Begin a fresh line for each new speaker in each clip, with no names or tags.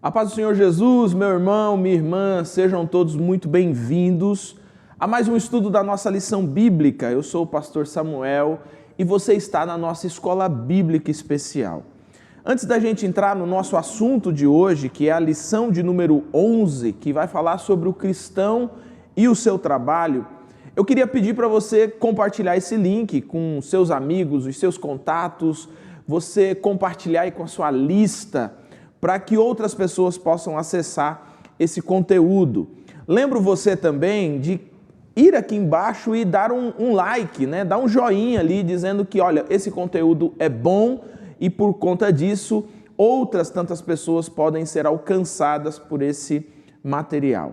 A paz do Senhor Jesus, meu irmão, minha irmã, sejam todos muito bem-vindos a mais um estudo da nossa lição bíblica. Eu sou o pastor Samuel e você está na nossa escola bíblica especial. Antes da gente entrar no nosso assunto de hoje, que é a lição de número 11, que vai falar sobre o cristão e o seu trabalho, eu queria pedir para você compartilhar esse link com seus amigos, os seus contatos, você compartilhar aí com a sua lista, para que outras pessoas possam acessar esse conteúdo. Lembro você também de ir aqui embaixo e dar um like, né? Dar um joinha ali dizendo que, olha, esse conteúdo é bom e por conta disso outras tantas pessoas podem ser alcançadas por esse material.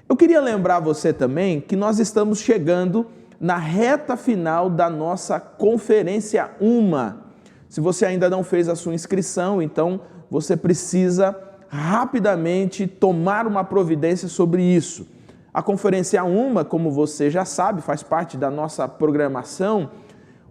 Eu queria lembrar você também que nós estamos chegando na reta final da nossa Conferência UMA. Se você ainda não fez a sua inscrição, então você precisa rapidamente tomar uma providência sobre isso. A Conferência UMA, como você já sabe, faz parte da nossa programação.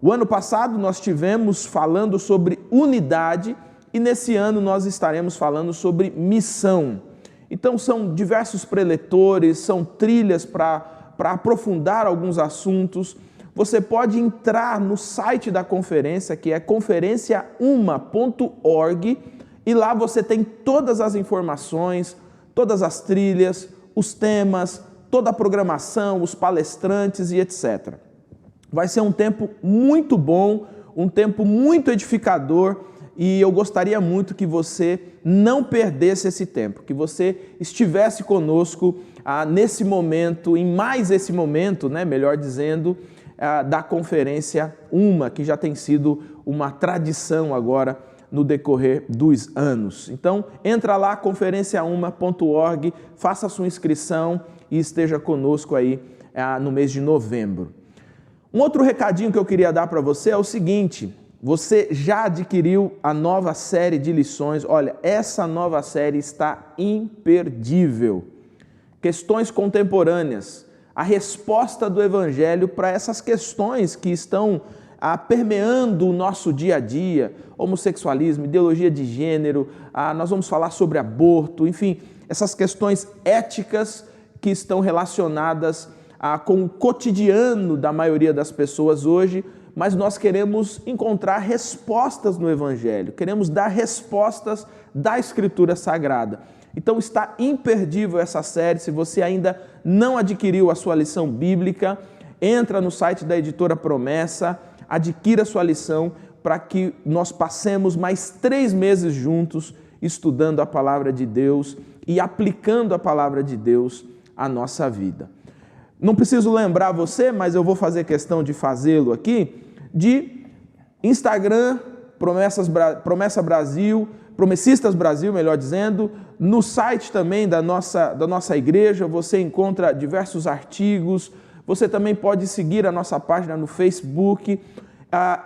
O ano passado nós tivemos falando sobre unidade e nesse ano nós estaremos falando sobre missão. Então são diversos preletores, são trilhas para aprofundar alguns assuntos. Você pode entrar no site da conferência, que é conferenciauma.org, e lá você tem todas as informações, todas as trilhas, os temas, toda a programação, os palestrantes e etc. Vai ser um tempo muito bom, um tempo muito edificador e eu gostaria muito que você não perdesse esse tempo, que você estivesse conosco nesse momento, em mais esse momento, né, melhor dizendo, da Conferência UMA, que já tem sido uma tradição agora no decorrer dos anos. Então, entra lá, conferenciauma.org, faça a sua inscrição e esteja conosco aí no mês de novembro. Um outro recadinho que eu queria dar para você é o seguinte: você já adquiriu a nova série de lições? Olha, essa nova série está imperdível. Questões contemporâneas, a resposta do Evangelho para essas questões que estão permeando o nosso dia a dia, homossexualismo, ideologia de gênero, nós vamos falar sobre aborto, enfim, essas questões éticas que estão relacionadas com o cotidiano da maioria das pessoas hoje, mas nós queremos encontrar respostas no Evangelho, queremos dar respostas da Escritura Sagrada. Então está imperdível essa série. Se você ainda não adquiriu a sua lição bíblica, entra no site da Editora Promessa, adquira a sua lição para que nós passemos mais 3 meses juntos estudando a Palavra de Deus e aplicando a Palavra de Deus à nossa vida. Não preciso lembrar você, mas eu vou fazer questão de fazê-lo aqui, de Instagram, Promessa Brasil, Promessistas Brasil, melhor dizendo, no site também da nossa igreja você encontra diversos artigos, você também pode seguir a nossa página no Facebook,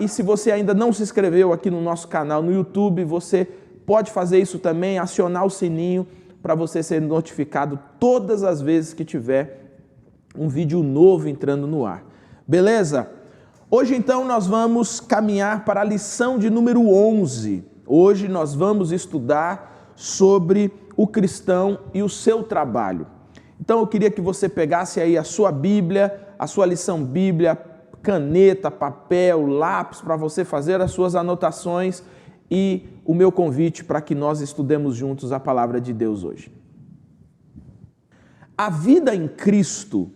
e se você ainda não se inscreveu aqui no nosso canal no YouTube, você pode fazer isso também, acionar o sininho para você ser notificado todas as vezes que tiver um vídeo novo entrando no ar. Beleza? Hoje então nós vamos caminhar para a lição de número 11. Hoje nós vamos estudar sobre o cristão e o seu trabalho. Então eu queria que você pegasse aí a sua Bíblia, a sua lição bíblia, caneta, papel, lápis para você fazer as suas anotações e o meu convite para que nós estudemos juntos a palavra de Deus hoje. A vida em Cristo,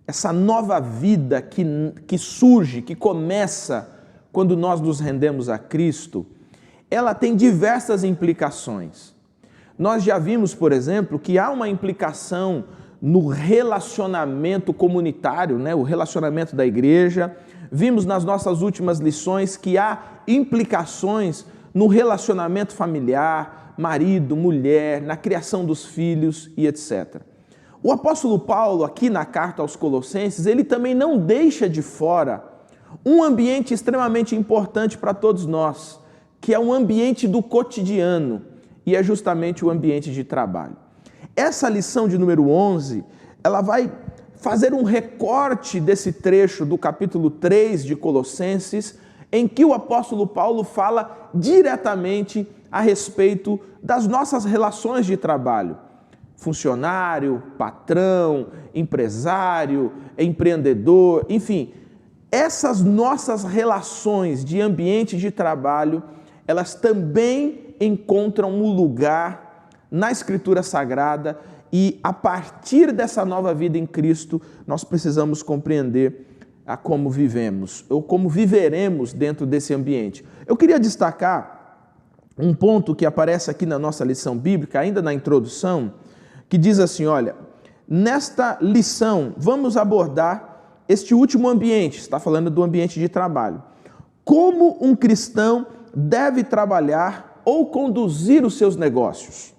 essa nova vida que surge, que começa quando nós nos rendemos a Cristo, ela tem diversas implicações. Nós já vimos, por exemplo, que há uma implicação no relacionamento comunitário, né? O relacionamento da igreja. Vimos nas nossas últimas lições que há implicações no relacionamento familiar, marido, mulher, na criação dos filhos e etc. O apóstolo Paulo, aqui na carta aos Colossenses, ele também não deixa de fora um ambiente extremamente importante para todos nós, que é um ambiente do cotidiano, e é justamente o ambiente de trabalho. Essa lição de número 11, ela vai fazer um recorte desse trecho do capítulo 3 de Colossenses em que o apóstolo Paulo fala diretamente a respeito das nossas relações de trabalho. Funcionário, patrão, empresário, empreendedor, enfim, essas nossas relações de ambiente de trabalho, elas também encontram um lugar na Escritura Sagrada e a partir dessa nova vida em Cristo, nós precisamos compreender a como vivemos ou como viveremos dentro desse ambiente. Eu queria destacar um ponto que aparece aqui na nossa lição bíblica, ainda na introdução, que diz assim, olha, nesta lição vamos abordar este último ambiente, está falando do ambiente de trabalho. Como um cristão deve trabalhar ou conduzir os seus negócios?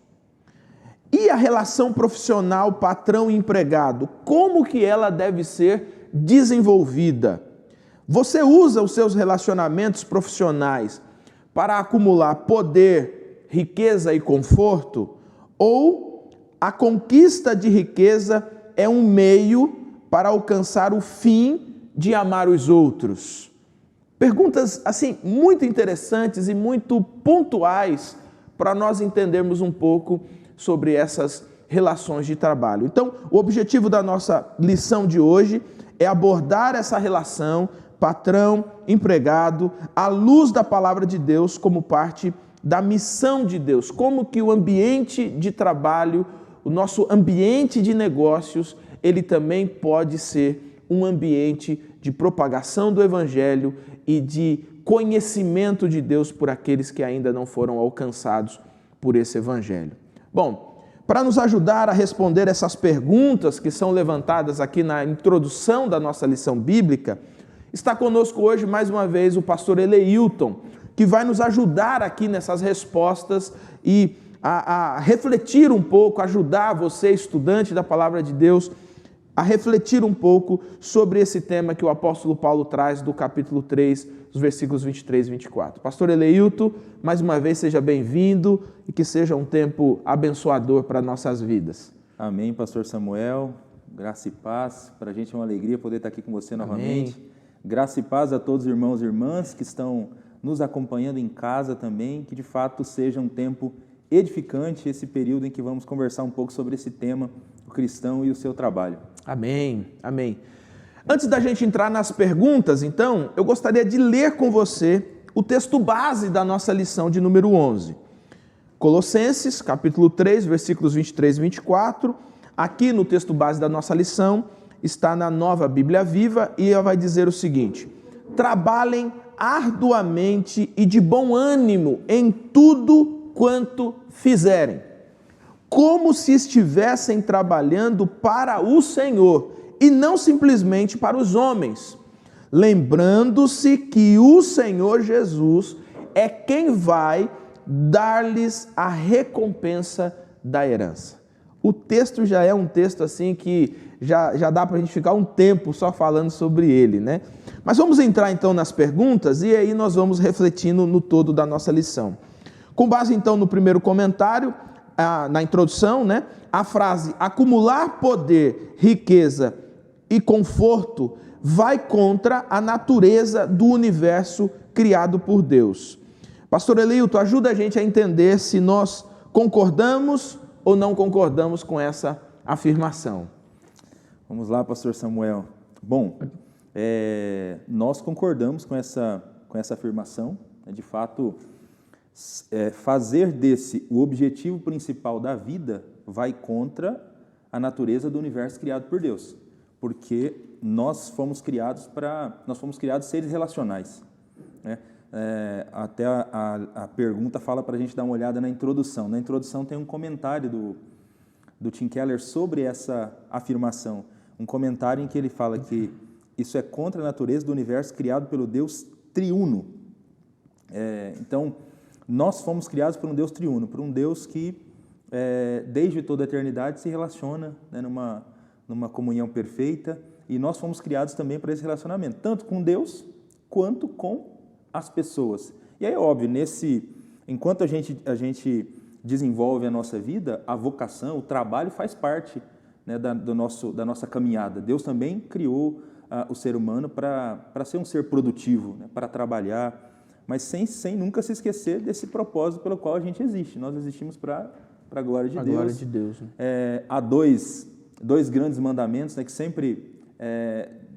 E a relação profissional patrão e empregado, como que ela deve ser desenvolvida? Você usa os seus relacionamentos profissionais para acumular poder, riqueza e conforto? Ou a conquista de riqueza é um meio para alcançar o fim de amar os outros? Perguntas, assim, muito interessantes e muito pontuais para nós entendermos um pouco sobre essas relações de trabalho. Então, o objetivo da nossa lição de hoje é abordar essa relação patrão-empregado à luz da palavra de Deus como parte da missão de Deus. Como que o ambiente de trabalho, o nosso ambiente de negócios, ele também pode ser um ambiente de propagação do Evangelho e de conhecimento de Deus por aqueles que ainda não foram alcançados por esse Evangelho. Bom, para nos ajudar a responder essas perguntas que são levantadas aqui na introdução da nossa lição bíblica, está conosco hoje mais uma vez o pastor Eleilton, que vai nos ajudar aqui nessas respostas e a refletir um pouco, ajudar você, estudante da Palavra de Deus, a refletir um pouco sobre esse tema que o apóstolo Paulo traz do capítulo 3, os versículos 23 e 24. Pastor Eleilton, mais uma vez seja bem-vindo e que seja um tempo abençoador para nossas vidas.
Amém, pastor Samuel, graça e paz, para a gente é uma alegria poder estar aqui com você novamente. Amém. Graça e paz a todos os irmãos e irmãs que estão nos acompanhando em casa também, que de fato seja um tempo edificante esse período em que vamos conversar um pouco sobre esse tema, o cristão e o seu trabalho.
Amém, amém. Antes da gente entrar nas perguntas, então, eu gostaria de ler com você o texto base da nossa lição de número 11. Colossenses, capítulo 3, versículos 23 e 24. Aqui no texto base da nossa lição, está na Nova Bíblia Viva e ela vai dizer o seguinte: trabalhem arduamente e de bom ânimo em tudo quanto fizerem, como se estivessem trabalhando para o Senhor e não simplesmente para os homens, lembrando-se que o Senhor Jesus é quem vai dar-lhes a recompensa da herança. O texto já é um texto assim que já dá para a gente ficar um tempo só falando sobre ele, né? Mas vamos entrar então nas perguntas e aí nós vamos refletindo no todo da nossa lição. Com base então no primeiro comentário, na introdução, né? A frase acumular poder, riqueza e conforto vai contra a natureza do universo criado por Deus. Pastor Eleilton, ajuda a gente a entender se nós concordamos ou não concordamos com essa afirmação.
Vamos lá, pastor Samuel. Bom, nós concordamos com essa afirmação. De fato, fazer desse o objetivo principal da vida vai contra a natureza do universo criado por Deus, porque nós fomos criados seres relacionais, né? Até a pergunta fala para a gente dar uma olhada na introdução. Na introdução tem um comentário do Tim Keller sobre essa afirmação, um comentário em que ele fala que isso é contra a natureza do universo criado pelo Deus triuno. Então, nós fomos criados por um Deus triuno, por um Deus que, desde toda a eternidade, se relaciona, né, numa comunhão perfeita, e nós fomos criados também para esse relacionamento, tanto com Deus quanto com as pessoas. E aí é óbvio, enquanto a gente desenvolve a nossa vida, a vocação, o trabalho faz parte, né, da nossa caminhada. Deus também criou o ser humano para ser um ser produtivo, né, para trabalhar, mas sem nunca se esquecer desse propósito pelo qual a gente existe. Nós existimos para a glória de Deus.
Glória de Deus. Né?
Há dois grandes mandamentos, né, que sempre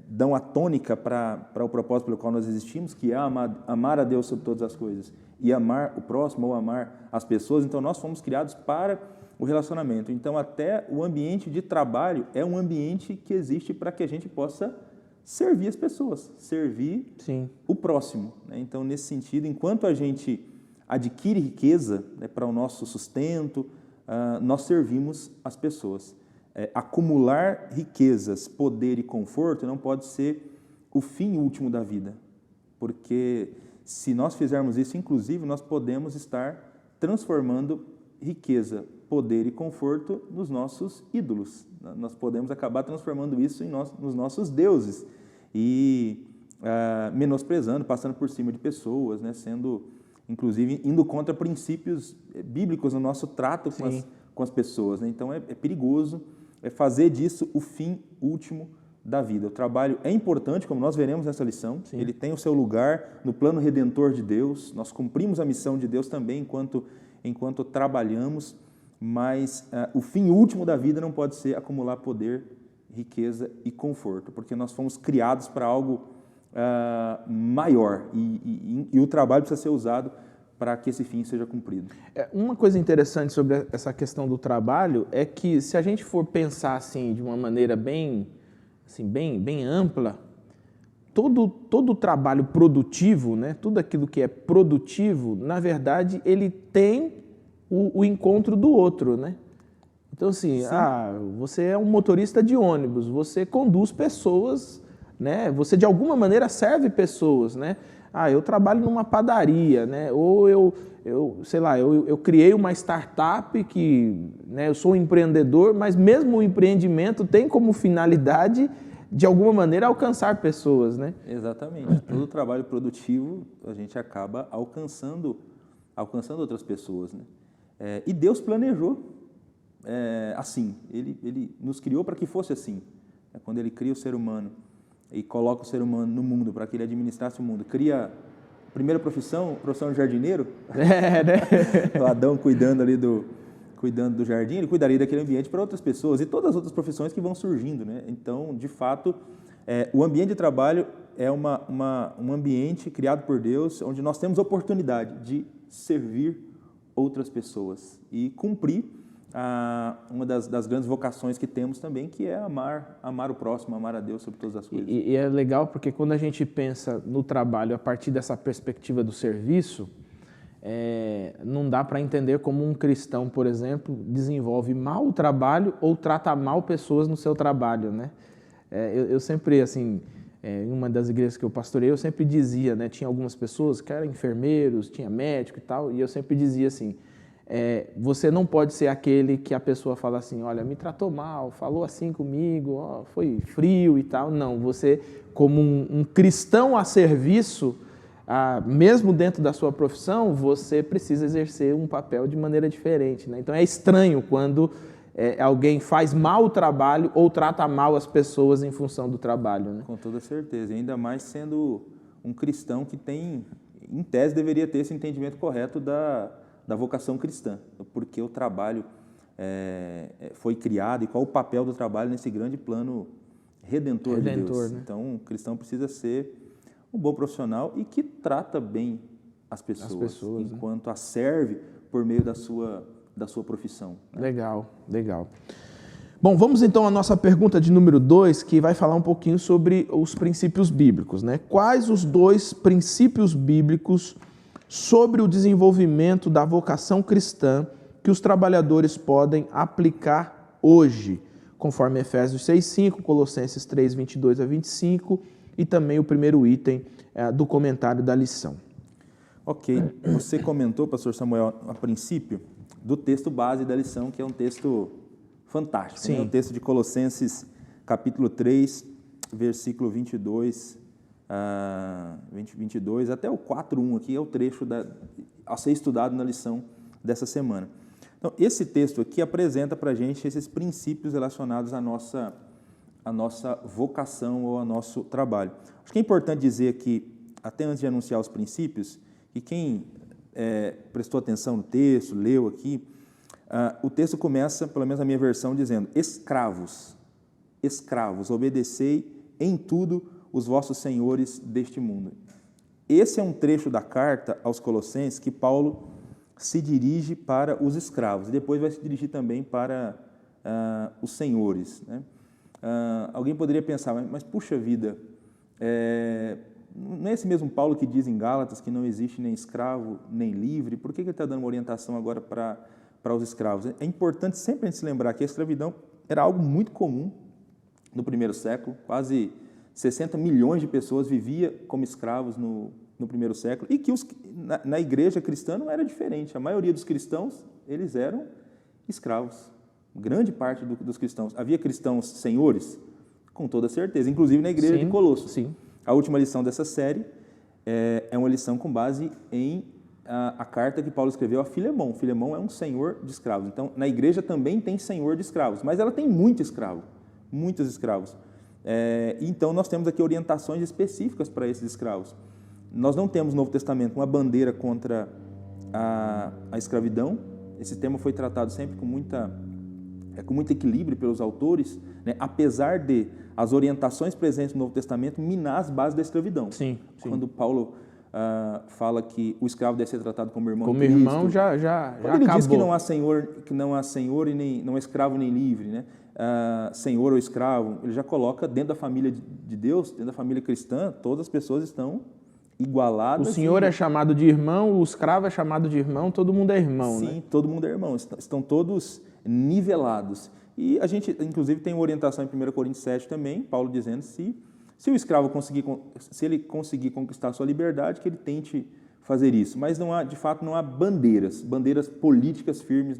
dão a tônica para o propósito pelo qual nós existimos, que é amar a Deus sobre todas as coisas e amar o próximo ou amar as pessoas. Então, nós fomos criados para o relacionamento. Então, até o ambiente de trabalho é um ambiente que existe para que a gente possa servir as pessoas, servir
Sim.
o próximo. Né? Então, nesse sentido, enquanto a gente adquire riqueza, né, para o nosso sustento, nós servimos as pessoas. Acumular riquezas, poder e conforto não pode ser o fim último da vida, porque se nós fizermos isso, inclusive, nós podemos estar transformando riqueza, poder e conforto nos nossos ídolos. Nós podemos acabar transformando isso nos nossos deuses e menosprezando, passando por cima de pessoas, né, sendo, inclusive, indo contra princípios bíblicos no nosso trato com as pessoas. Né? Então, é perigoso fazer disso o fim último da vida. O trabalho é importante, como nós veremos nessa lição. Sim. Ele tem o seu lugar no plano redentor de Deus. Nós cumprimos a missão de Deus também enquanto trabalhamos, mas o fim último da vida não pode ser acumular poder, riqueza e conforto, porque nós fomos criados para algo maior e o trabalho precisa ser usado para que esse fim seja cumprido.
Uma coisa interessante sobre essa questão do trabalho é que, se a gente for pensar assim de uma maneira bem ampla, todo trabalho produtivo, né, tudo aquilo que é produtivo, na verdade, ele tem o encontro do outro, né? Então, assim, você é um motorista de ônibus, você conduz pessoas, né? Você, de alguma maneira, serve pessoas, né? Eu trabalho numa padaria, né? Ou eu criei uma startup que, né, eu sou um empreendedor, mas mesmo o empreendimento tem como finalidade, de alguma maneira, alcançar pessoas, né?
Exatamente. Todo trabalho produtivo, a gente acaba alcançando outras pessoas, né? E Deus planejou assim. Ele nos criou para que fosse assim. Quando Ele cria o ser humano e coloca o ser humano no mundo para que ele administrasse o mundo, cria a primeira profissão de jardineiro,
né?
O Adão cuidando do jardim, ele cuidaria daquele ambiente para outras pessoas e todas as outras profissões que vão surgindo, né? Então, de fato, o ambiente de trabalho é um ambiente criado por Deus, onde nós temos a oportunidade de servir outras pessoas e cumprir uma das grandes vocações que temos também, que é amar o próximo, amar a Deus sobre todas as coisas.
E é legal porque quando a gente pensa no trabalho a partir dessa perspectiva do serviço, não dá para entender como um cristão, por exemplo, desenvolve mal o trabalho ou trata mal pessoas no seu trabalho, né? Eu sempre, assim, em uma das igrejas que eu pastorei, eu sempre dizia, né, tinha algumas pessoas que eram enfermeiros, tinha médico e tal, e eu sempre dizia assim, você não pode ser aquele que a pessoa fala assim, olha, me tratou mal, falou assim comigo, foi frio e tal. Não, você, como um cristão a serviço, mesmo dentro da sua profissão, você precisa exercer um papel de maneira diferente, né? Então é estranho quando alguém faz mal o trabalho ou trata mal as pessoas em função do trabalho, né?
Com toda certeza, ainda mais sendo um cristão que tem, em tese, deveria ter esse entendimento correto da vocação cristã, porque o trabalho foi criado e qual o papel do trabalho nesse grande plano redentor de Deus. Né? Então, o cristão precisa ser um bom profissional e que trata bem as pessoas enquanto, né, as serve por meio da sua profissão. Né?
Legal. Bom, vamos então à nossa pergunta de número 2, que vai falar um pouquinho sobre os princípios bíblicos, né? Quais os 2 princípios bíblicos sobre o desenvolvimento da vocação cristã que os trabalhadores podem aplicar hoje, conforme Efésios 6:5, Colossenses 3:22 a 25 e também o primeiro item do comentário da lição.
Ok, você comentou, pastor Samuel, a princípio, do texto base da lição, que é um texto fantástico. Sim. Né? O texto de Colossenses, capítulo 3, versículo 22 até o 4:1 aqui é o trecho a ser estudado na lição dessa semana. Então, esse texto aqui apresenta para a gente esses princípios relacionados à a nossa vocação ou ao nosso trabalho. Acho que é importante dizer aqui, até antes de anunciar os princípios, que quem prestou atenção no texto, leu aqui, o texto começa, pelo menos a minha versão, dizendo: escravos, obedecei em tudo os vossos senhores deste mundo. Esse é um trecho da carta aos Colossenses que Paulo se dirige para os escravos, e depois vai se dirigir também para os senhores, né? Alguém poderia pensar, mas puxa vida, não é esse mesmo Paulo que diz em Gálatas que não existe nem escravo nem livre? Por que ele está dando uma orientação agora para os escravos? É importante sempre a gente se lembrar que a escravidão era algo muito comum no primeiro século, quase 60 milhões de pessoas viviam como escravos no primeiro século, e que na igreja cristã não era diferente. A maioria dos cristãos, eles eram escravos. Grande parte dos cristãos. Havia cristãos senhores? Com toda certeza, inclusive na igreja de Colossos.
Sim.
A última lição dessa série é uma lição com base em a carta que Paulo escreveu a Filemão. Filemão é um senhor de escravos. Então, na igreja também tem senhor de escravos, mas ela tem muito escravo, muitos escravos. Então, nós temos aqui orientações específicas para esses escravos. Nós não temos no Novo Testamento uma bandeira contra a escravidão. Esse tema foi tratado sempre com muito equilíbrio pelos autores, né? Apesar de as orientações presentes no Novo Testamento minar as bases da escravidão.
Sim.
Quando Paulo fala que o escravo deve ser tratado como irmão
como
de Cristo,
irmão já
quando ele
acabou.
diz que não há senhor e nem não há escravo nem livre, né? Senhor ou escravo, ele já coloca dentro da família de Deus, dentro da família cristã, todas as pessoas estão igualadas.
O senhor é chamado de irmão, o escravo é chamado de irmão, todo mundo é irmão, né?
Sim, todo mundo é irmão, estão todos nivelados. E a gente, inclusive, tem uma orientação em 1 Coríntios 7 também, Paulo dizendo se o escravo conseguir conquistar a sua liberdade, que ele tente fazer isso. Mas de fato não há bandeiras políticas firmes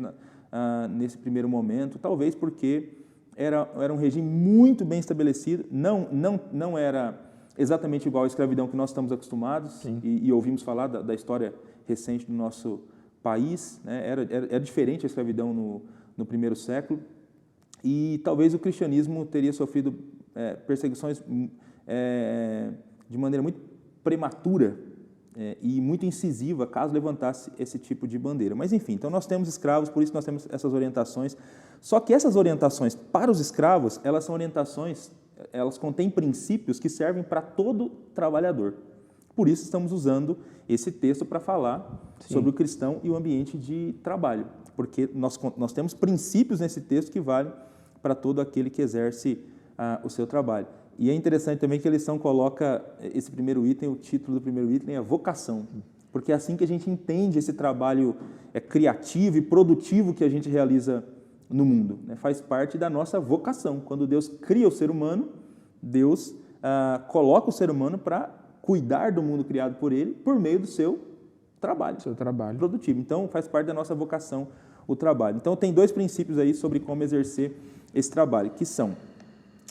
nesse primeiro momento, talvez porque era um regime muito bem estabelecido, não era exatamente igual à escravidão que nós estamos acostumados e ouvimos falar da história recente do nosso país, né? Era diferente a escravidão no primeiro século, e talvez o cristianismo teria sofrido perseguições de maneira muito prematura e muito incisiva caso levantasse esse tipo de bandeira. Mas enfim, então nós temos escravos, por isso nós temos essas orientações. Só que essas orientações para os escravos, elas contêm princípios que servem para todo trabalhador. Por isso estamos usando esse texto para falar sobre o cristão e o ambiente de trabalho, porque nós temos princípios nesse texto que valem para todo aquele que exerce o seu trabalho. E é interessante também que a lição coloca esse primeiro item, o título do primeiro item é vocação, porque é assim que a gente entende esse trabalho criativo e produtivo que a gente realiza no mundo, né? Faz parte da nossa vocação. Quando Deus cria o ser humano, Deus coloca o ser humano para cuidar do mundo criado por Ele por meio do seu trabalho produtivo. Então, faz parte da nossa vocação o trabalho. Então, tem dois princípios aí sobre como exercer esse trabalho, que são: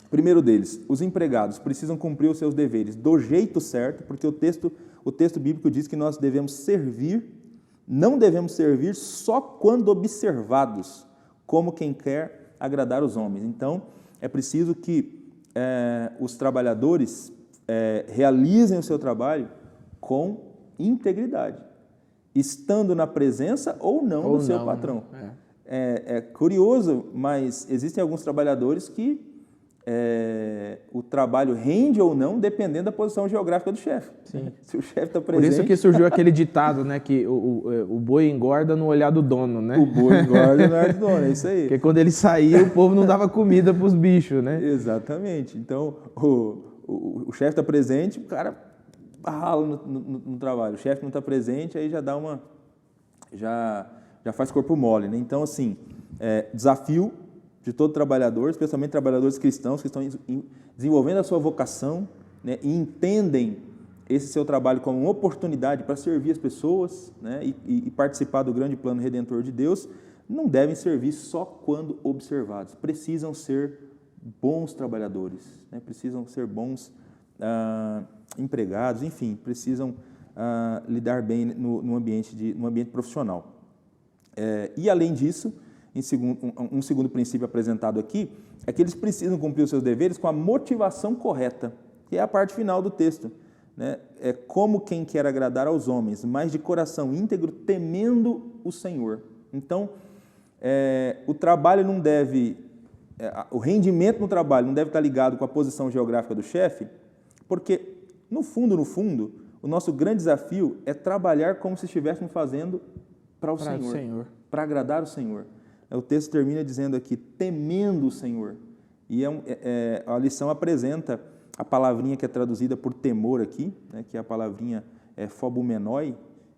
o primeiro deles, os empregados precisam cumprir os seus deveres do jeito certo, porque o texto bíblico diz que nós devemos servir, não devemos servir só quando observados, como quem quer agradar os homens. Então, é preciso que os trabalhadores realizem o seu trabalho com integridade, estando na presença ou não do seu patrão. É curioso, mas existem alguns trabalhadores que o trabalho rende ou não, dependendo da posição geográfica do chefe. Se o chefe está presente...
Por isso que surgiu aquele ditado, né, que o boi engorda no olhar do dono, né?
O boi engorda no olhar do dono, é isso aí.
Porque quando ele saía, o povo não dava comida para os bichos, né?
Exatamente. Então, o chefe está presente, o cara rala no trabalho. O chefe não está presente, aí já dá já faz corpo mole, né? Então, assim, desafio de todo trabalhador, especialmente trabalhadores cristãos que estão desenvolvendo a sua vocação, né, e entendem esse seu trabalho como uma oportunidade para servir as pessoas, né, e participar do grande plano redentor de Deus, não devem servir só quando observados. Precisam ser bons trabalhadores, né, precisam ser bons empregados, enfim, precisam lidar bem no ambiente profissional. E, além disso, um segundo princípio apresentado aqui é que eles precisam cumprir os seus deveres com a motivação correta, que é a parte final do texto, né? É como quem quer agradar aos homens, mas de coração íntegro, temendo o Senhor. Então, o trabalho não deve, o rendimento no trabalho não deve estar ligado com a posição geográfica do chefe, porque, no fundo, o nosso grande desafio é trabalhar como se estivéssemos fazendo para o Senhor, para agradar o Senhor. O texto termina dizendo aqui, temendo o Senhor. E a lição apresenta a palavrinha que é traduzida por temor aqui, né, que é a palavrinha fobumenoi,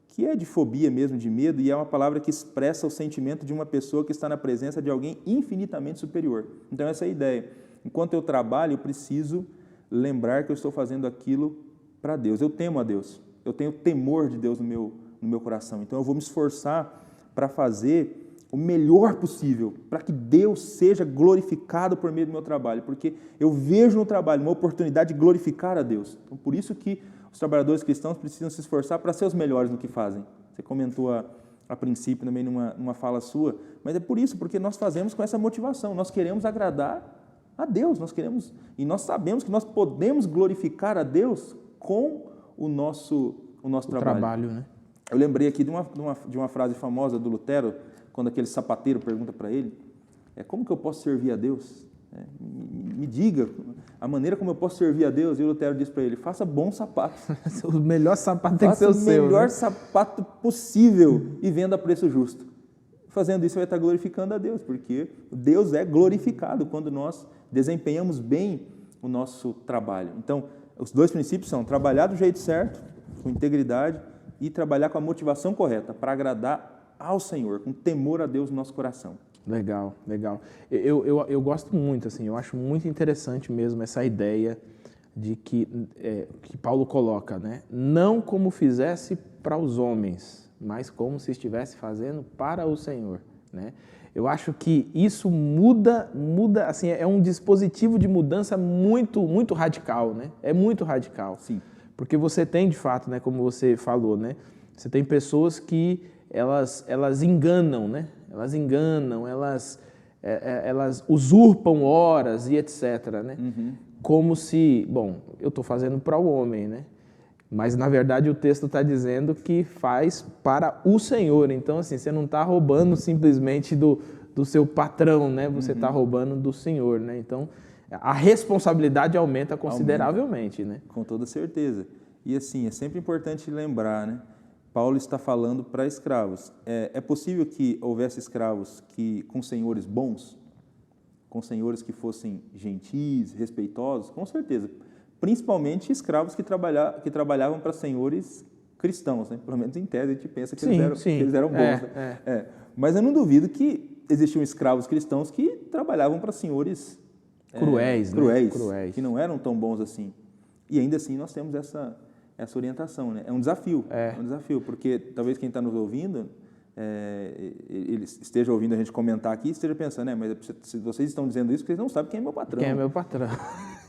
que é de fobia mesmo, de medo, e é uma palavra que expressa o sentimento de uma pessoa que está na presença de alguém infinitamente superior. Então essa é a ideia. Enquanto eu trabalho, eu preciso lembrar que eu estou fazendo aquilo para Deus. Eu temo a Deus. Eu tenho temor de Deus no meu coração. Então eu vou me esforçar para fazer o melhor possível, para que Deus seja glorificado por meio do meu trabalho, porque eu vejo no trabalho uma oportunidade de glorificar a Deus. Então, por isso que os trabalhadores cristãos precisam se esforçar para ser os melhores no que fazem. Você comentou a princípio também numa fala sua, mas é por isso, porque nós fazemos com essa motivação, nós queremos agradar a Deus, e nós sabemos que nós podemos glorificar a Deus com o nosso trabalho.
Né?
Eu lembrei aqui de uma frase famosa do Lutero, quando aquele sapateiro pergunta para ele, como que eu posso servir a Deus? Me diga a maneira como eu posso servir a Deus. E o Lutero diz para ele, faça bons sapatos.
O melhor sapato tem que ser o seu.
Faça o melhor,
né?
sapato possível e venda a preço justo. Fazendo isso, você vai estar glorificando a Deus, porque Deus é glorificado quando nós desempenhamos bem o nosso trabalho. Então, os dois princípios são trabalhar do jeito certo, com integridade, e trabalhar com a motivação correta, para agradar ao Senhor, com temor a Deus no nosso coração.
Legal. Eu gosto muito, assim, eu acho muito interessante mesmo essa ideia de que Paulo coloca, né? Não como fizesse para os homens, mas como se estivesse fazendo para o Senhor, né? Eu acho que isso muda, assim, é um dispositivo de mudança muito, muito radical, né? É muito radical.
Sim.
Porque você tem, de fato, né, como você falou, né? Você tem pessoas que elas enganam, né? Elas usurpam horas e etc, né?
Uhum.
Como se, eu estou fazendo para o homem, né? Mas, na verdade, o texto está dizendo que faz para o Senhor. Então, assim, você não está roubando simplesmente do seu patrão, né? Você está roubando do Senhor, né? Então, a responsabilidade aumenta consideravelmente, né?
Com toda certeza. E, assim, é sempre importante lembrar, né? Paulo está falando para escravos. É possível que houvesse escravos com senhores bons? Com senhores que fossem gentis, respeitosos? Com certeza. Principalmente escravos que trabalhavam para senhores cristãos, né? Pelo menos em tese a gente pensa que eles eram bons. Né? Mas eu não duvido que existiam escravos cristãos que trabalhavam para senhores
cruéis,
que não eram tão bons assim. E ainda assim nós temos essa orientação, né? É um desafio, porque talvez quem está nos ouvindo, ele esteja ouvindo a gente comentar aqui e esteja pensando, mas se vocês estão dizendo isso, porque vocês não sabem quem é meu patrão.
Quem é meu patrão.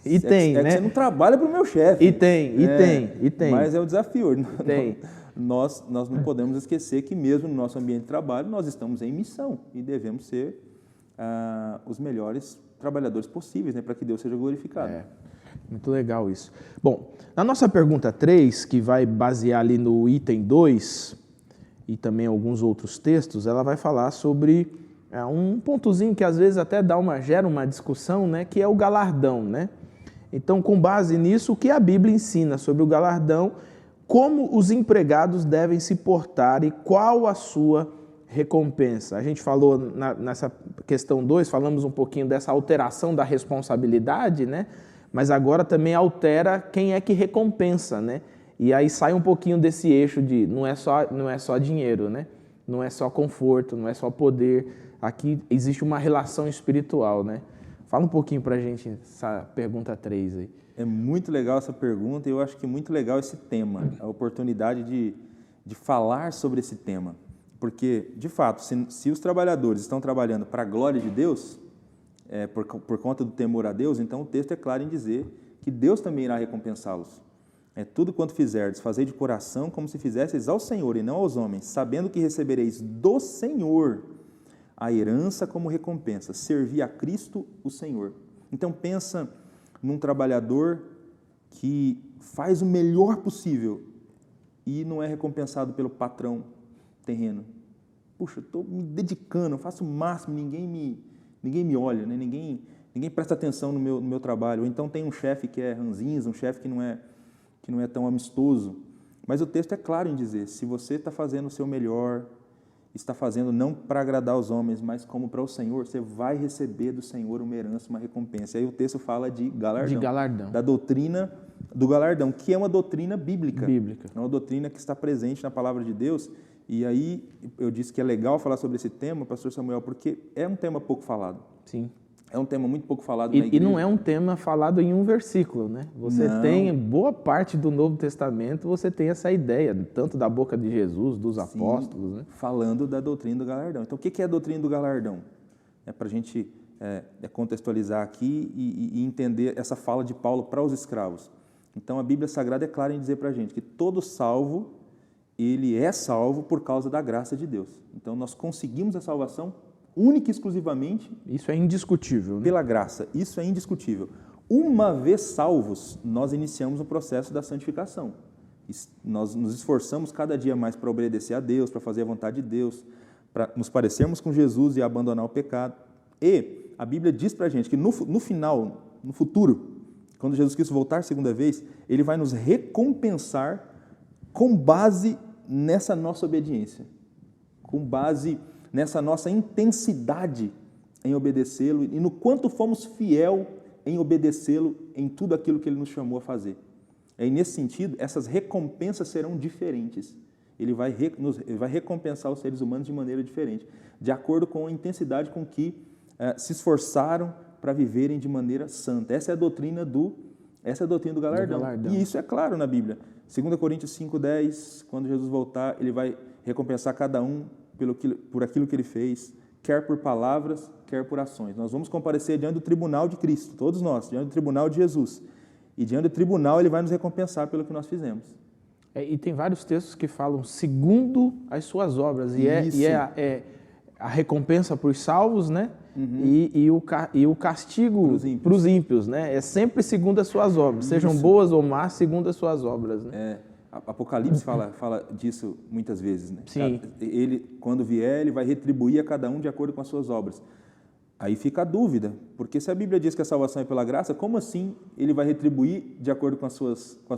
E tem, né?
Que você não trabalha para o meu chefe.
E tem.
Mas é um desafio.
Tem.
Nós não podemos esquecer que mesmo no nosso ambiente de trabalho, nós estamos em missão e devemos ser os melhores trabalhadores possíveis, né, para que Deus seja glorificado.
Muito legal isso. Bom, na nossa pergunta 3, que vai basear ali no item 2 e também alguns outros textos, ela vai falar sobre um pontozinho que às vezes até gera uma discussão, né, que é o galardão, né? Então, com base nisso, o que a Bíblia ensina sobre o galardão, como os empregados devem se portar e qual a sua recompensa. A gente falou nessa questão 2, falamos um pouquinho dessa alteração da responsabilidade, né? Mas agora também altera quem é que recompensa, né? E aí sai um pouquinho desse eixo de não é só dinheiro, né? Não é só conforto, não é só poder. Aqui existe uma relação espiritual, né? Fala um pouquinho pra gente essa pergunta 3 aí.
É muito legal essa pergunta e eu acho que é muito legal esse tema, a oportunidade de falar sobre esse tema. Porque, de fato, se os trabalhadores estão trabalhando para a glória de Deus, por conta do temor a Deus, então o texto é claro em dizer que Deus também irá recompensá-los. Tudo quanto fizerdes, fazei de coração como se fizesseis ao Senhor e não aos homens, sabendo que recebereis do Senhor a herança como recompensa, servir a Cristo, o Senhor. Então pensa num trabalhador que faz o melhor possível e não é recompensado pelo patrão terreno. Puxa, eu estou me dedicando, eu faço o máximo, ninguém me olha, né? Ninguém presta atenção no meu trabalho. Ou então tem um chefe que é ranzinza, um chefe que não é tão amistoso. Mas o texto é claro em dizer, se você está fazendo o seu melhor, está fazendo não para agradar os homens, mas como para o Senhor, você vai receber do Senhor uma herança, uma recompensa. E aí o texto fala de galardão. Da doutrina do galardão, que é uma doutrina bíblica. É uma doutrina que está presente na palavra de Deus. E aí eu disse que é legal falar sobre esse tema, pastor Samuel, porque é um tema pouco falado.
Sim.
É um tema muito pouco falado na igreja.
E não é um tema falado em um versículo, né? Você tem, boa parte do Novo Testamento, você tem essa ideia, tanto da boca de Jesus, dos apóstolos, né?
Falando da doutrina do galardão. Então, o que é a doutrina do galardão? É para a gente contextualizar aqui e entender essa fala de Paulo para os escravos. Então, a Bíblia Sagrada é clara em dizer para a gente que todo salvo, ele é salvo por causa da graça de Deus. Então, nós conseguimos a salvação única e exclusivamente...
Isso é indiscutível, né?
Pela graça, isso é indiscutível. Uma vez salvos, nós iniciamos o processo da santificação. Nós nos esforçamos cada dia mais para obedecer a Deus, para fazer a vontade de Deus, para nos parecermos com Jesus e abandonar o pecado. E a Bíblia diz para a gente que no final, no futuro, quando Jesus Cristo voltar a segunda vez, Ele vai nos recompensar com base nessa nossa obediência, com base nessa nossa intensidade em obedecê-lo e no quanto fomos fiel em obedecê-lo em tudo aquilo que Ele nos chamou a fazer. E nesse sentido, essas recompensas serão diferentes. Ele vai recompensar os seres humanos de maneira diferente, de acordo com a intensidade com que se esforçaram para viverem de maneira santa. Essa é a doutrina do galardão. E isso é claro na Bíblia. 2 Coríntios 5:10, quando Jesus voltar, Ele vai recompensar cada um por aquilo que ele fez, quer por palavras, quer por ações. Nós vamos comparecer diante do tribunal de Cristo, todos nós, diante do tribunal de Jesus. E diante do tribunal Ele vai nos recompensar pelo que nós fizemos.
E tem vários textos que falam segundo as suas obras. E é a recompensa para os salvos, né? Uhum. E o castigo para os ímpios, né? É sempre segundo as suas obras, sejam boas ou más, segundo as suas obras, né?
Apocalipse fala disso muitas vezes, né?
Sim.
Ele, quando vier, Ele vai retribuir a cada um de acordo com as suas obras. Aí fica a dúvida, porque se a Bíblia diz que a salvação é pela graça, como assim Ele vai retribuir de acordo com as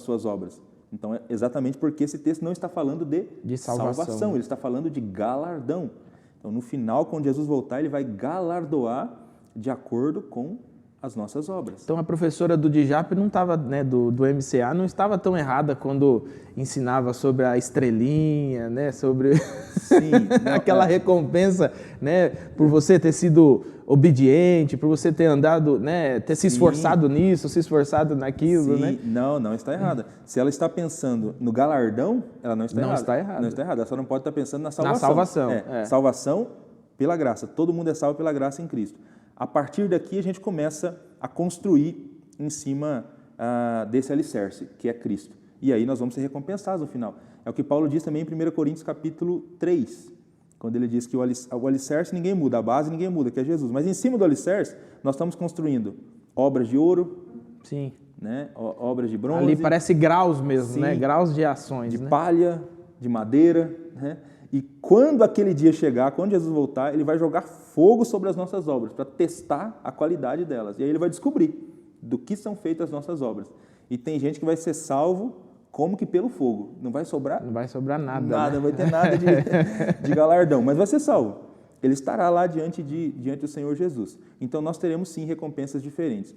suas obras? Então, é exatamente porque esse texto não está falando de salvação, ele está falando de galardão. Então, no final, quando Jesus voltar, Ele vai galardoar de acordo com as nossas obras.
Então, a professora do DJAP não estava, né, do MCA, não estava tão errada quando ensinava sobre a estrelinha, né, sobre aquela recompensa, né, por você ter sido obediente, por você ter andado, né, ter se esforçado nisso, se esforçado naquilo, né?
Não está errada. Se ela está pensando no galardão, ela não está errada.
Não está errada.
Ela só não pode estar pensando na salvação.
Na salvação.
Salvação pela graça. Todo mundo é salvo pela graça em Cristo. A partir daqui, a gente começa a construir em cima desse alicerce, que é Cristo. E aí nós vamos ser recompensados no final. É o que Paulo diz também em 1 Coríntios capítulo 3, quando ele diz que o alicerce ninguém muda, a base ninguém muda, que é Jesus. Mas em cima do alicerce, nós estamos construindo obras de ouro,
sim,
né? Obras de bronze.
Ali parece graus mesmo, né? Graus de ações.
De palha, de madeira, né? E quando aquele dia chegar, quando Jesus voltar, Ele vai jogar fogo sobre as nossas obras, para testar a qualidade delas. E aí Ele vai descobrir do que são feitas as nossas obras. E tem gente que vai ser salvo como que pelo fogo. Não vai sobrar?
Não vai sobrar nada.
Nada,
né?
Não vai ter nada de galardão, mas vai ser salvo. Ele estará lá diante do Senhor Jesus. Então nós teremos sim recompensas diferentes.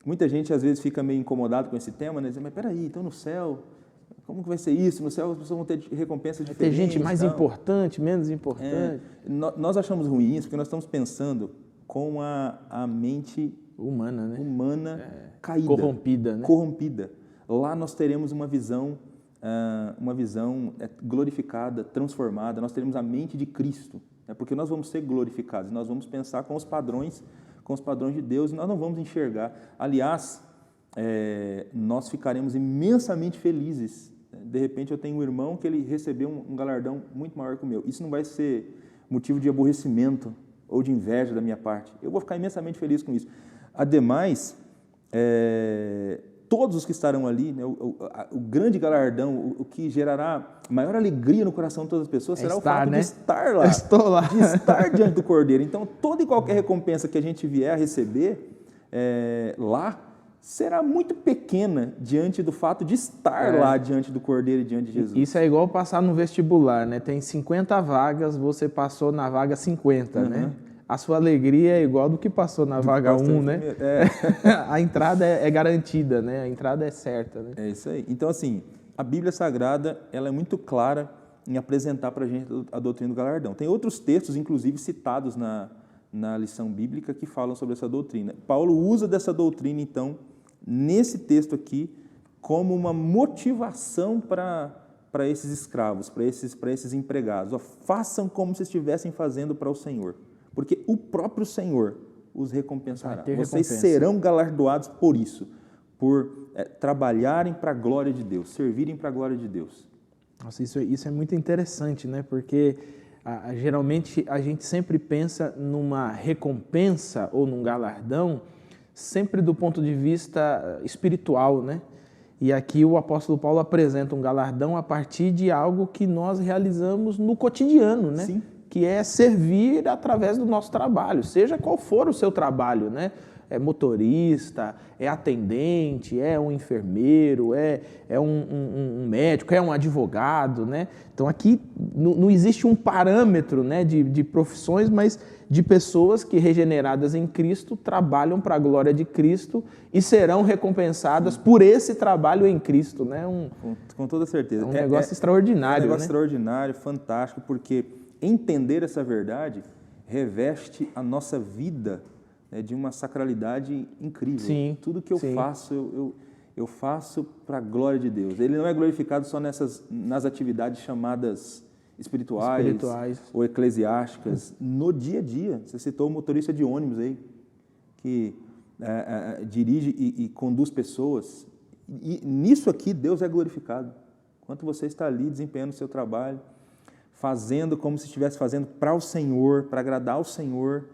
Muita gente às vezes fica meio incomodado com esse tema, né? Dizendo, mas peraí, então no céu... Como que vai ser isso? No céu as pessoas vão ter recompensas diferentes.
Tem gente mais importante, menos importante.
Nós achamos ruim isso porque nós estamos pensando com a mente
humana, né?
Caída.
Corrompida, né?
Corrompida. Lá nós teremos uma visão glorificada, transformada. Nós teremos a mente de Cristo, né? Porque nós vamos ser glorificados. Nós vamos pensar com os padrões de Deus e nós não vamos enxergar. Aliás, nós ficaremos imensamente felizes. De repente eu tenho um irmão que ele recebeu um galardão muito maior que o meu. Isso não vai ser motivo de aborrecimento ou de inveja da minha parte. Eu vou ficar imensamente feliz com isso. Ademais, todos os que estarão ali, né, o grande galardão, o que gerará maior alegria no coração de todas as pessoas, será o fato de estar lá,
Estou lá,
de estar diante do Cordeiro. Então, toda e qualquer recompensa que a gente vier a receber lá, será muito pequena diante do fato de estar lá diante do Cordeiro e diante de Jesus.
Isso é igual passar no vestibular, né? Tem 50 vagas, você passou na vaga 50, né? A sua alegria é igual do que passou na vaga 1, né? A entrada é garantida, né? A entrada é certa, né?
É isso aí. Então, assim, a Bíblia Sagrada, ela é muito clara em apresentar para a gente a doutrina do galardão. Tem outros textos, inclusive, citados na lição bíblica que falam sobre essa doutrina. Paulo usa dessa doutrina, então, nesse texto aqui, como uma motivação para esses escravos, para esses empregados. Ó, façam como se estivessem fazendo para o Senhor, porque o próprio Senhor os recompensará. Vocês serão galardoados por isso, por trabalharem para a glória de Deus, servirem para a glória de Deus.
Nossa, isso é muito interessante, né? Porque geralmente a gente sempre pensa numa recompensa ou num galardão sempre do ponto de vista espiritual, né? E aqui o apóstolo Paulo apresenta um galardão a partir de algo que nós realizamos no cotidiano, né?
Sim.
Que é servir através do nosso trabalho, seja qual for o seu trabalho, né? É motorista, é atendente, é um enfermeiro, é um médico, é um advogado, né? Então aqui não existe um parâmetro, né, de profissões, mas de pessoas que, regeneradas em Cristo, trabalham para a glória de Cristo e serão recompensadas por esse trabalho em Cristo, né?
Com toda certeza.
É um negócio extraordinário,
É um negócio
né?
extraordinário, fantástico, porque entender essa verdade reveste a nossa vida de uma sacralidade incrível.
Sim,
tudo que eu faço, eu faço para a glória de Deus. Ele não é glorificado só nas atividades chamadas espirituais ou eclesiásticas, no dia a dia. Você citou o motorista de ônibus aí, que dirige e conduz pessoas. E nisso aqui Deus é glorificado. Enquanto você está ali desempenhando o seu trabalho, fazendo como se estivesse fazendo para o Senhor, para agradar ao Senhor,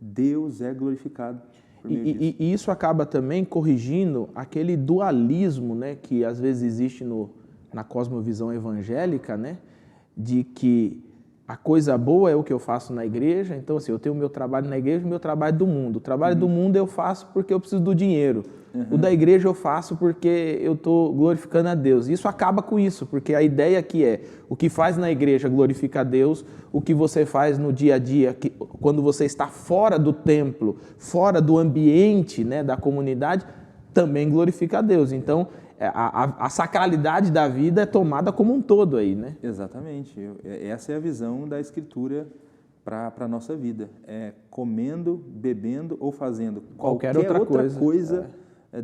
Deus é glorificado por meio disso.
E isso acaba também corrigindo aquele dualismo, né, que às vezes existe na cosmovisão evangélica, né, de que a coisa boa é o que eu faço na igreja. Então, assim, eu tenho o meu trabalho na igreja e o meu trabalho do mundo. O trabalho do mundo eu faço porque eu preciso do dinheiro. O da igreja eu faço porque eu estou glorificando a Deus. Isso acaba com isso, porque a ideia aqui é o que faz na igreja glorifica a Deus, o que você faz no dia a dia, quando você está fora do templo, fora do ambiente, né, da comunidade, também glorifica a Deus. Então, a sacralidade da vida é tomada como um todo aí, né?
Exatamente. Essa é a visão da Escritura para a nossa vida. Comendo, bebendo ou fazendo qualquer outra coisa,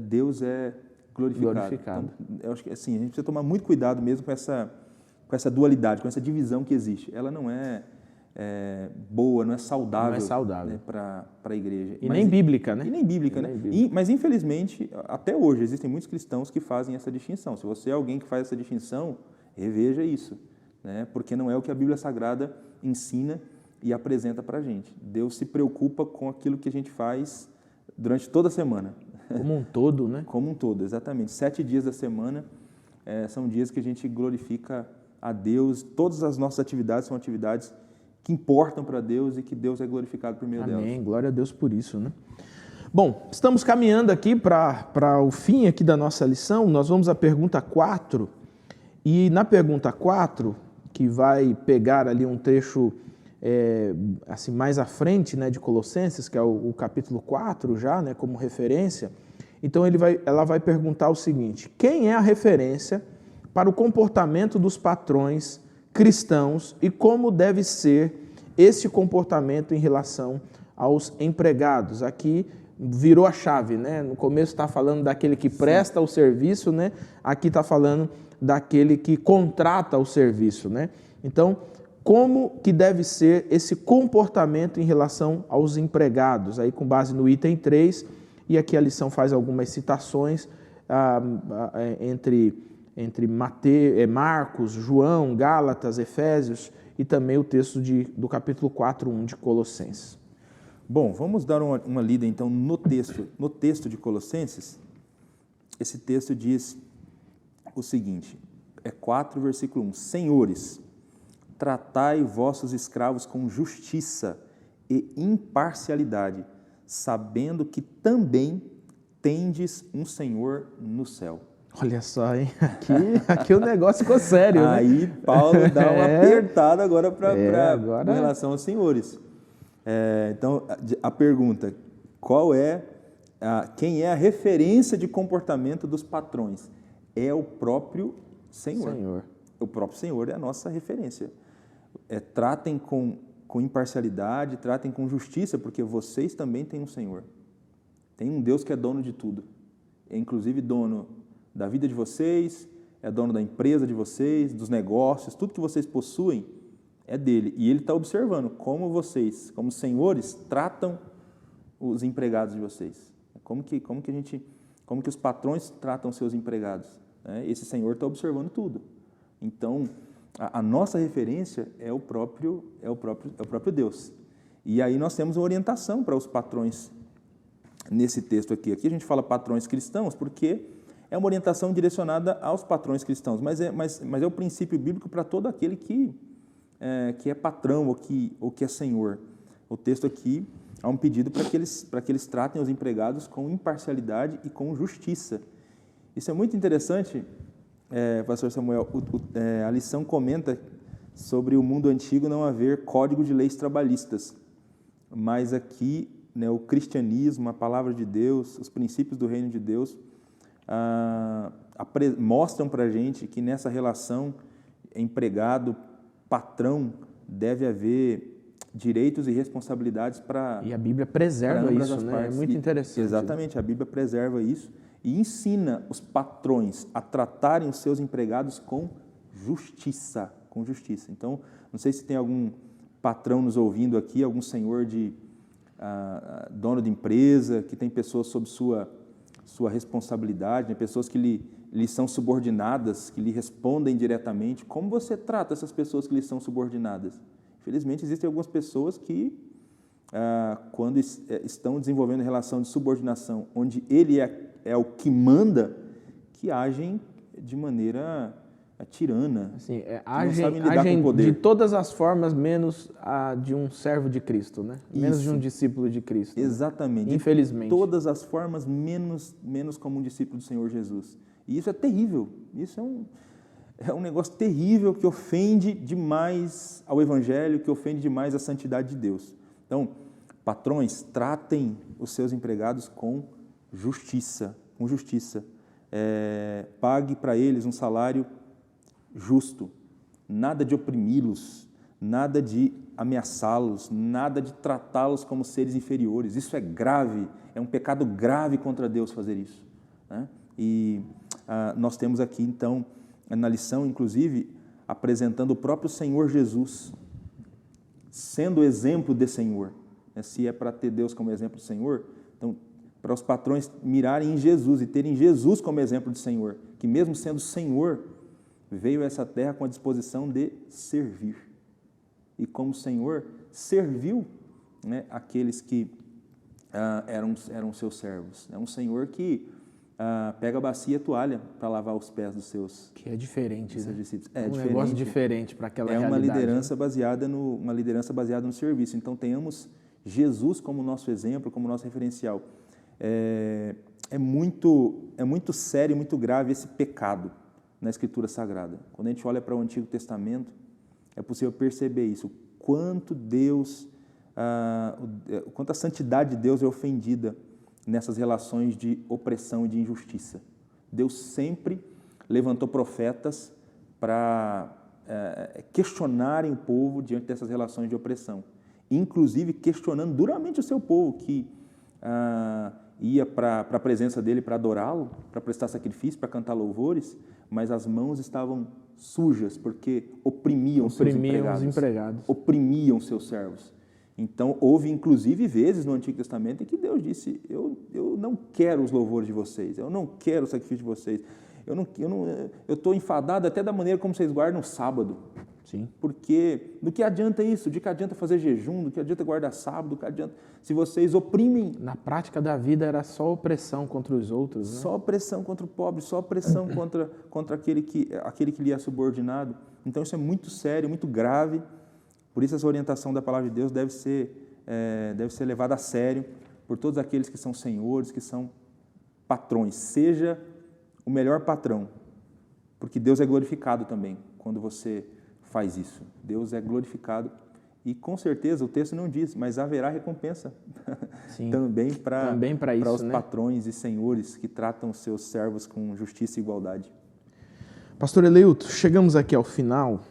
Deus é glorificado. Então, eu acho que assim, a gente precisa tomar muito cuidado mesmo com essa dualidade, com essa divisão que existe. Ela não é boa, não é saudável, né, para a igreja.
Nem bíblica, né?
E nem bíblica, né? Mas, infelizmente, até hoje, existem muitos cristãos que fazem essa distinção. Se você é alguém que faz essa distinção, reveja isso, né? Porque não é o que a Bíblia Sagrada ensina e apresenta para a gente. Deus se preocupa com aquilo que a gente faz durante toda a semana.
Como um todo, né?
Como um todo, exatamente. 7 dias da semana são dias que a gente glorifica a Deus. Todas as nossas atividades são atividades que importam para Deus e que Deus é glorificado por meio delas.
Amém, glória a Deus por isso, né? Bom, estamos caminhando aqui para o fim aqui da nossa lição. Nós vamos à pergunta 4, e na pergunta 4, que vai pegar ali um trecho assim, mais à frente, né, de Colossenses, que é o capítulo 4 já, né, como referência. Então ela vai perguntar o seguinte: quem é a referência para o comportamento dos patrões cristãos e como deve ser esse comportamento em relação aos empregados? Aqui virou a chave, né? No começo está falando daquele que presta o serviço, né? Aqui está falando daquele que contrata o serviço, né? Então, como que deve ser esse comportamento em relação aos empregados? Aí com base no item 3, e aqui a lição faz algumas citações entre Marcos, João, Gálatas, Efésios e também o texto do capítulo 4:1 de Colossenses.
Bom, vamos dar uma lida então no texto de Colossenses. Esse texto diz o seguinte, 4, versículo 1. Senhores, tratai vossos escravos com justiça e imparcialidade, sabendo que também tendes um Senhor no céu.
Olha só, hein? Aqui o negócio ficou sério, né?
Aí Paulo dá uma apertada agora
agora...
em relação aos senhores. Então, a pergunta, quem é a referência de comportamento dos patrões? É o próprio Senhor. O próprio Senhor é a nossa referência. Tratem com imparcialidade, tratem com justiça, porque vocês também têm um Senhor. Tem um Deus que é dono de tudo. É inclusive dono da vida de vocês, é dono da empresa de vocês, dos negócios, tudo que vocês possuem é dele. E ele está observando como vocês, como senhores, tratam os empregados de vocês. Como que os patrões tratam seus empregados. Esse Senhor está observando tudo. Então, a nossa referência é o próprio Deus. E aí nós temos uma orientação para os patrões nesse texto aqui. Aqui a gente fala patrões cristãos porque é uma orientação direcionada aos patrões cristãos, mas é o princípio bíblico para todo aquele que é patrão ou que é senhor. O texto aqui há um pedido para que eles tratem os empregados com imparcialidade e com justiça. Isso é muito interessante, pastor Samuel. A lição comenta sobre o mundo antigo não haver código de leis trabalhistas, mas aqui o cristianismo, a palavra de Deus, os princípios do reino de Deus mostram para a gente que nessa relação empregado-patrão deve haver direitos e responsabilidades para...
E a Bíblia preserva isso, né? É muito interessante.
Exatamente, a Bíblia preserva isso e ensina os patrões a tratarem os seus empregados com justiça. Então, não sei se tem algum patrão nos ouvindo aqui, algum senhor dono de empresa, que tem pessoas sob sua responsabilidade, pessoas que lhe são subordinadas, que lhe respondem diretamente. Como você trata essas pessoas que lhe são subordinadas? Infelizmente, existem algumas pessoas que, quando estão desenvolvendo relação de subordinação, onde ele é o que manda, que agem de maneira tirana.
Assim, agem de todas as formas, menos a de um servo de Cristo, né? Menos de um discípulo de Cristo.
Exatamente.
Né? Infelizmente.
De todas as formas, menos como um discípulo do Senhor Jesus. E isso é terrível. Isso é um negócio terrível que ofende demais ao Evangelho, que ofende demais a santidade de Deus. Então, patrões, tratem os seus empregados com justiça. Pague para eles um salário justo, nada de oprimi-los, nada de ameaçá-los, nada de tratá-los como seres inferiores. Isso é grave, é um pecado grave contra Deus fazer isso. Né? E nós temos aqui, então, na lição, inclusive, apresentando o próprio Senhor Jesus, sendo exemplo de Senhor. Se é para ter Deus como exemplo de Senhor, então, para os patrões mirarem em Jesus e terem Jesus como exemplo de Senhor, que mesmo sendo Senhor, veio a essa terra com a disposição de servir. E como Senhor, serviu aqueles que eram seus servos. É um Senhor que pega a bacia e a toalha para lavar os pés dos seus...
Que é diferente,
dos seus
né?
discípulos.
Um negócio diferente para aquela realidade.
É uma liderança baseada no serviço. Então, tenhamos Jesus como nosso exemplo, como nosso referencial. É muito sério, muito grave esse pecado na Escritura Sagrada. Quando a gente olha para o Antigo Testamento, é possível perceber isso, quanto a santidade de Deus é ofendida nessas relações de opressão e de injustiça. Deus sempre levantou profetas para questionarem o povo diante dessas relações de opressão, inclusive questionando duramente o seu povo que ia para a presença dele para adorá-lo, para prestar sacrifício, para cantar louvores, mas as mãos estavam sujas porque oprimiam os empregados, oprimiam seus servos. Então, houve inclusive vezes no Antigo Testamento em que Deus disse, eu não quero os louvores de vocês, eu não quero o sacrifício de vocês, eu estou enfadado até da maneira como vocês guardam o sábado.
Sim.
Porque do que adianta isso? De que adianta fazer jejum? Do que adianta guardar sábado? Do que adianta se vocês oprimem?
Na prática da vida era só opressão contra os outros, né?
Só opressão contra o pobre, só opressão contra aquele que lhe é subordinado. Então isso é muito sério, muito grave. Por isso essa orientação da palavra de Deus deve ser levada a sério por todos aqueles que são senhores, que são patrões. Seja o melhor patrão, porque Deus é glorificado também quando você faz isso. Deus é glorificado e com certeza o texto não diz, mas haverá recompensa também para os patrões e senhores que tratam seus servos com justiça e igualdade. Pastor
Eleilton, chegamos aqui ao final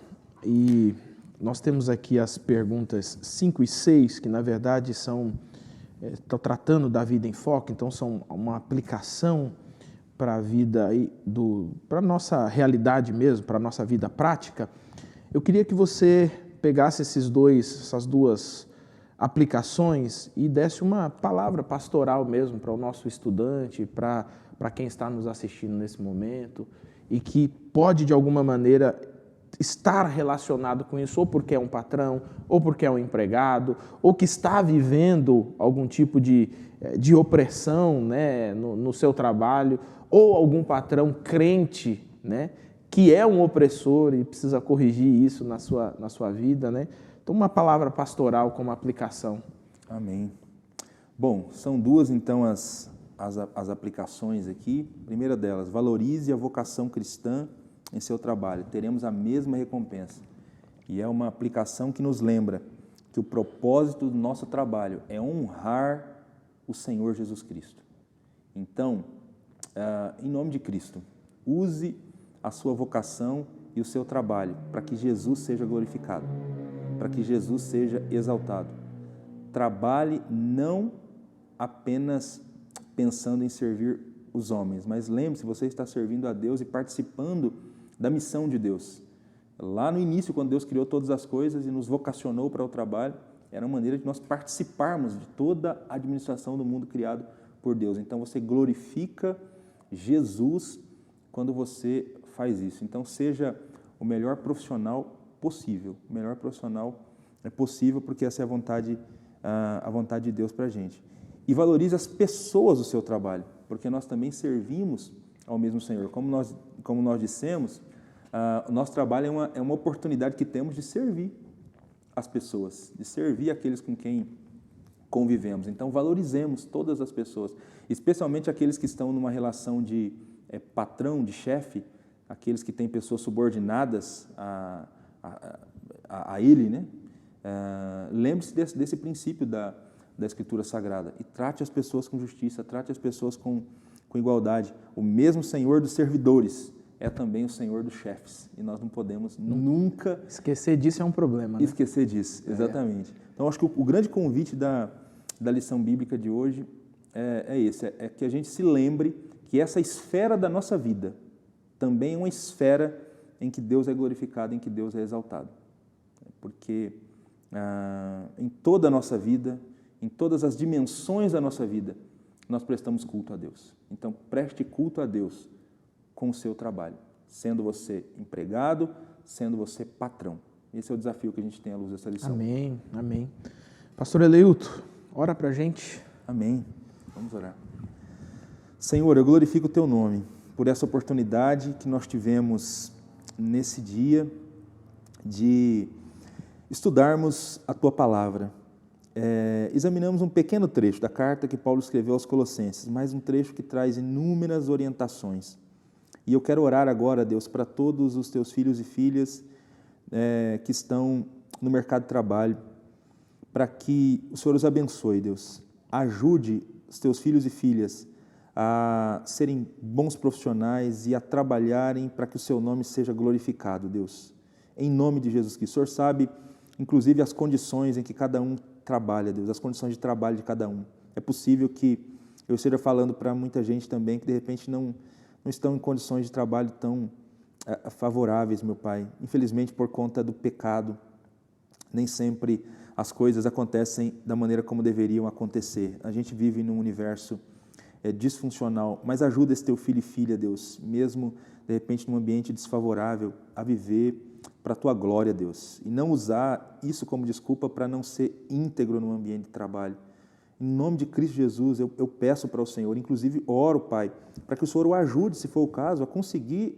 e nós temos aqui as perguntas 5 e 6, que na verdade estão tratando da vida em foco, então são uma aplicação para a vida, para a nossa realidade mesmo, para a nossa vida prática. Eu queria que você pegasse essas duas aplicações e desse uma palavra pastoral mesmo para o nosso estudante, para quem está nos assistindo nesse momento e que pode de alguma maneira estar relacionado com isso, ou porque é um patrão, ou porque é um empregado, ou que está vivendo algum tipo de opressão, né, no seu trabalho, ou algum patrão crente, né, que é um opressor e precisa corrigir isso na sua vida, né? Então, uma palavra pastoral como aplicação.
Amém. Bom, são duas, então, as aplicações aqui. A primeira delas, valorize a vocação cristã em seu trabalho. Teremos a mesma recompensa. E é uma aplicação que nos lembra que o propósito do nosso trabalho é honrar o Senhor Jesus Cristo. Então, em nome de Cristo, use a sua vocação e o seu trabalho para que Jesus seja glorificado, para que Jesus seja exaltado. Trabalhe não apenas pensando em servir os homens, mas lembre-se, você está servindo a Deus e participando da missão de Deus. Lá no início, quando Deus criou todas as coisas e nos vocacionou para o trabalho, era uma maneira de nós participarmos de toda a administração do mundo criado por Deus. Então, você glorifica Jesus quando você faz isso. Então, seja o melhor profissional possível. O melhor profissional é possível, porque essa é a vontade de Deus para a gente. E valorize as pessoas do seu trabalho, porque nós também servimos ao mesmo Senhor. Como nós dissemos, o nosso trabalho é uma oportunidade que temos de servir as pessoas, de servir aqueles com quem convivemos. Então, valorizemos todas as pessoas, especialmente aqueles que estão numa relação de patrão, de chefe, aqueles que têm pessoas subordinadas a ele, né? Lembre-se desse princípio da Escritura Sagrada e trate as pessoas com justiça, trate as pessoas com igualdade. O mesmo Senhor dos servidores é também o Senhor dos chefes e nós não podemos nunca...
Esquecer disso é um problema, né?
Esquecer disso, exatamente. Então, acho que o grande convite da lição bíblica de hoje é esse, é que a gente se lembre que essa esfera da nossa vida também é uma esfera em que Deus é glorificado, em que Deus é exaltado. Porque em toda a nossa vida, em todas as dimensões da nossa vida, nós prestamos culto a Deus. Então, preste culto a Deus com o seu trabalho, sendo você empregado, sendo você patrão. Esse é o desafio que a gente tem à luz dessa lição.
Amém, amém. Pastor Eleilton, ora pra gente.
Amém. Vamos orar. Senhor, eu glorifico o teu nome por essa oportunidade que nós tivemos nesse dia de estudarmos a tua palavra. Examinamos um pequeno trecho da carta que Paulo escreveu aos Colossenses, mas um trecho que traz inúmeras orientações. E eu quero orar agora, Deus, para todos os teus filhos e filhas que estão no mercado de trabalho, para que o Senhor os abençoe, Deus. Ajude os teus filhos e filhas a serem bons profissionais e a trabalharem para que o seu nome seja glorificado, Deus. Em nome de Jesus Cristo. O Senhor sabe, inclusive, as condições em que cada um trabalha, Deus, as condições de trabalho de cada um. É possível que eu esteja falando para muita gente também que, de repente, não estão em condições de trabalho tão favoráveis, meu Pai. Infelizmente, por conta do pecado, nem sempre as coisas acontecem da maneira como deveriam acontecer. A gente vive num universo disfuncional, mas ajuda esse teu filho e filha, Deus, mesmo, de repente, num ambiente desfavorável, a viver para a Tua glória, Deus, e não usar isso como desculpa para não ser íntegro no ambiente de trabalho. Em nome de Cristo Jesus, eu peço para o Senhor, inclusive oro, Pai, para que o Senhor o ajude, se for o caso, a conseguir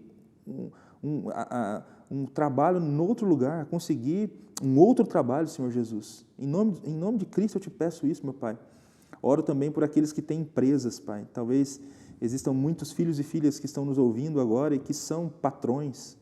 um trabalho em outro lugar, a conseguir um outro trabalho, Senhor Jesus. Em nome de Cristo eu te peço isso, meu Pai. Oro também por aqueles que têm empresas, Pai. Talvez existam muitos filhos e filhas que estão nos ouvindo agora e que são patrões,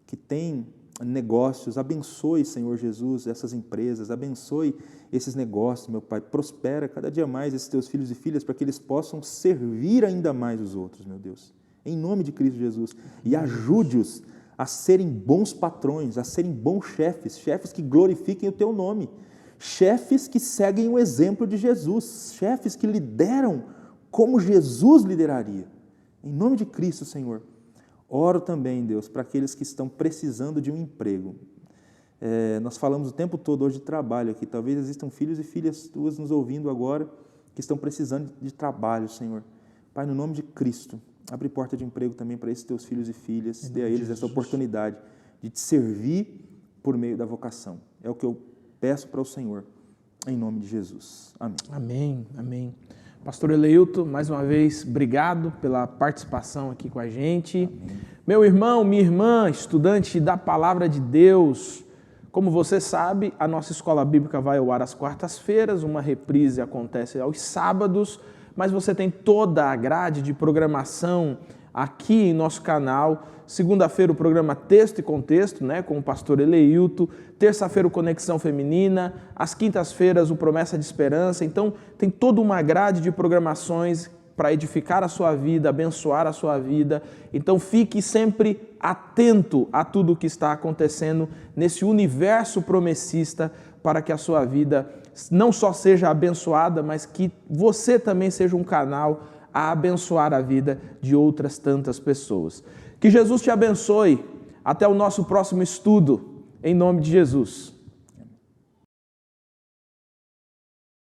que têm negócios. Abençoe, Senhor Jesus, essas empresas, abençoe esses negócios, meu Pai. Prospera cada dia mais esses teus filhos e filhas para que eles possam servir ainda mais os outros, meu Deus. Em nome de Cristo Jesus. E ajude-os a serem bons patrões, a serem bons chefes, chefes que glorifiquem o teu nome, chefes que seguem o exemplo de Jesus, chefes que lideram como Jesus lideraria. Em nome de Cristo, Senhor. Oro também, Deus, para aqueles que estão precisando de um emprego. Nós falamos o tempo todo hoje de trabalho aqui. Talvez existam filhos e filhas tuas nos ouvindo agora que estão precisando de trabalho, Senhor. Pai, no nome de Cristo, abre porta de emprego também para esses teus filhos e filhas. Dê a eles essa oportunidade de te servir por meio da vocação. É o que eu peço para o Senhor, em nome de Jesus. Amém.
Amém, amém. Pastor Eleilton, mais uma vez, obrigado pela participação aqui com a gente.
Amém.
Meu irmão, minha irmã, estudante da Palavra de Deus, como você sabe, a nossa escola bíblica vai ao ar às quartas-feiras, uma reprise acontece aos sábados, mas você tem toda a grade de programação aqui em nosso canal. Segunda-feira o programa Texto e Contexto, com o pastor Eleilton. Terça-feira o Conexão Feminina. Às quintas-feiras o Promessa de Esperança. Então tem toda uma grade de programações para edificar a sua vida, abençoar a sua vida. Então fique sempre atento a tudo o que está acontecendo nesse universo promessista para que a sua vida não só seja abençoada, mas que você também seja um canal a abençoar a vida de outras tantas pessoas. Que Jesus te abençoe. Até o nosso próximo estudo. Em nome de Jesus.